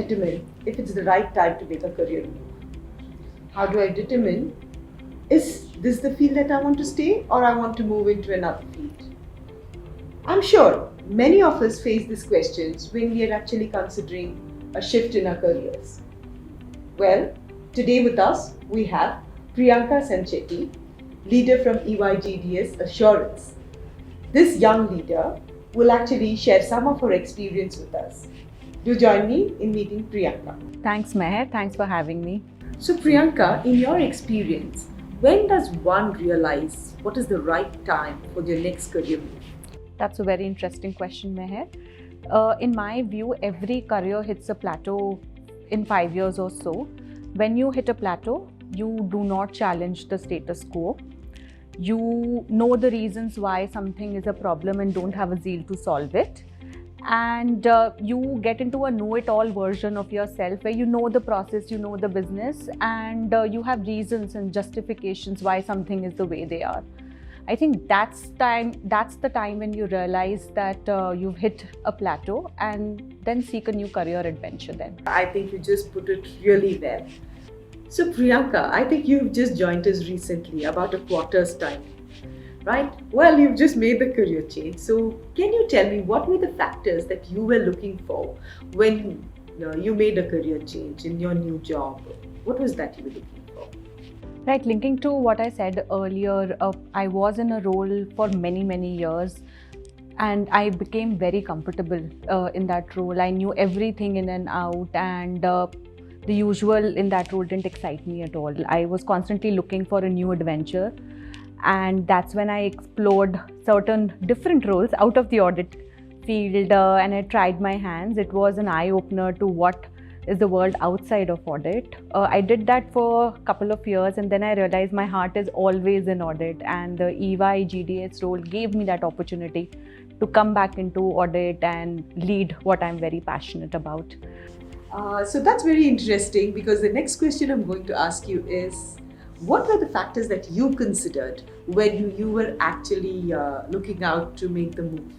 determine if it's the right time to make a career move? How do I determine, is this the field that I want to stay or I want to move into another field? I'm sure many of us face these questions when we are actually considering a shift in our careers. Well, today with us we have Priyanka Sanchetti, leader from EYGDS Assurance. This young leader will actually share some of her experience with us. Do join me in meeting Priyanka. Thanks, Meher. Thanks for having me. So, Priyanka, in your experience, when does one realize what is the right time for their next career move? That's a very interesting question, Meher. In my view, every career hits a plateau in 5 years or so. When you hit a plateau, you do not challenge the status quo. You know the reasons why something is a problem and don't have a zeal to solve it. And you get into a know-it-all version of yourself where you know the process, you know the business, and you have reasons and justifications why something is the way they are. I think that's the time when you realize that you've hit a plateau and then seek a new career adventure then. I think you just put it really well. So Priyanka, I think you've just joined us recently, about a quarter's time, right? Well, you've just made the career change. So can you tell me what were the factors that you were looking for when you made a career change in your new job? What was that you were looking for? Right, linking to what I said earlier, I was in a role for many years and I became very comfortable in that role. I knew everything in and out, and the usual in that role didn't excite me at all. I was constantly looking for a new adventure, and that's when I explored certain different roles out of the audit field and I tried my hands. It was an eye-opener to what is the world outside of audit. I did that for a couple of years and then I realized my heart is always in audit, and the EY GDS role gave me that opportunity to come back into audit and lead what I'm very passionate about. So that's very interesting, because the next question I'm going to ask you is, what were the factors that you considered when you were actually looking out to make the move?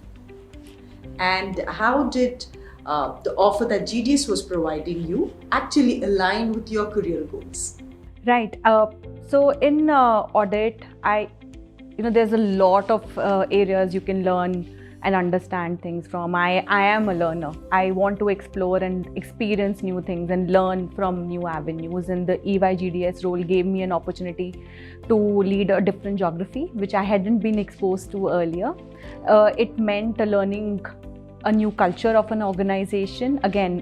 And how did the offer that GDS was providing you actually align with your career goals? Right. So in audit, there's a lot of areas you can learn and understand things from. I am a learner. I want to explore and experience new things and learn from new avenues. And the EY GDS role gave me an opportunity to lead a different geography, which I hadn't been exposed to earlier. It meant learning a new culture of an organization, again,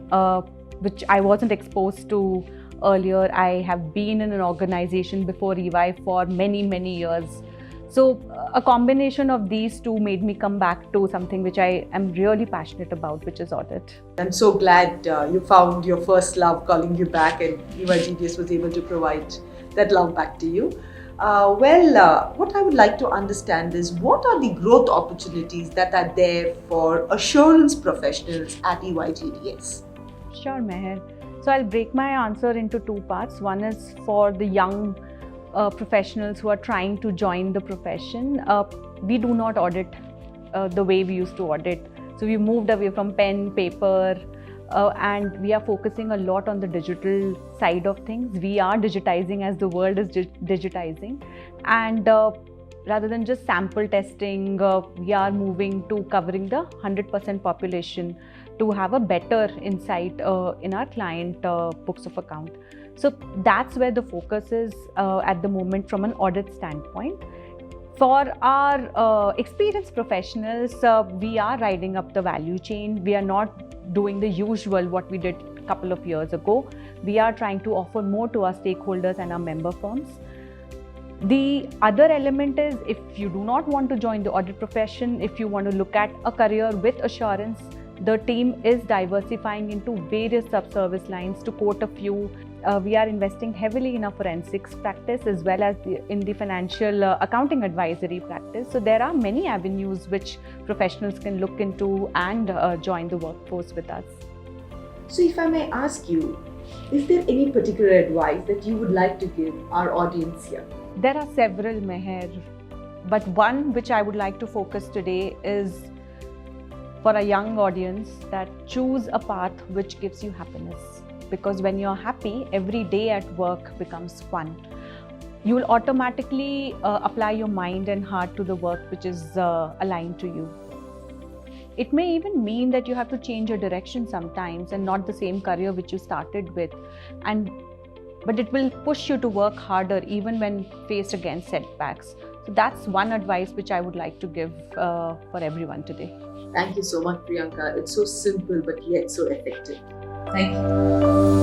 which I wasn't exposed to earlier. I have been in an organization before EY for many years. So a combination of these two made me come back to something which I am really passionate about, which is audit. I'm so glad you found your first love calling you back, and EYGDS was able to provide that love back to you. What I would like to understand is, what are the growth opportunities that are there for assurance professionals at EYGDS? Sure, Meher. So I'll break my answer into two parts. One is for the young professionals who are trying to join the profession. We do not audit the way we used to audit. So we moved away from pen, paper, and we are focusing a lot on the digital side of things. We are digitizing as the world is digitizing. And rather than just sample testing, we are moving to covering the 100% population to have a better insight in our client books of account. So that's where the focus is at the moment from an audit standpoint. For our experienced professionals, we are riding up the value chain. We are not doing the usual what we did a couple of years ago. We are trying to offer more to our stakeholders and our member firms. The other element is, if you do not want to join the audit profession, if you want to look at a career with assurance, the team is diversifying into various sub-service lines. To quote a few, we are investing heavily in our forensics practice as well as in the financial accounting advisory practice. So there are many avenues which professionals can look into and join the workforce with us. So if I may ask you, is there any particular advice that you would like to give our audience here? There are several, Meher, but one which I would like to focus today is for a young audience that choose a path which gives you happiness, because when you're happy, every day at work becomes fun. You will automatically apply your mind and heart to the work which is aligned to you. It may even mean that you have to change your direction sometimes and not the same career which you started with, but it will push you to work harder even when faced against setbacks. So that's one advice which I would like to give for everyone today. Thank you so much, Priyanka. It's so simple but yet so effective. Thank you.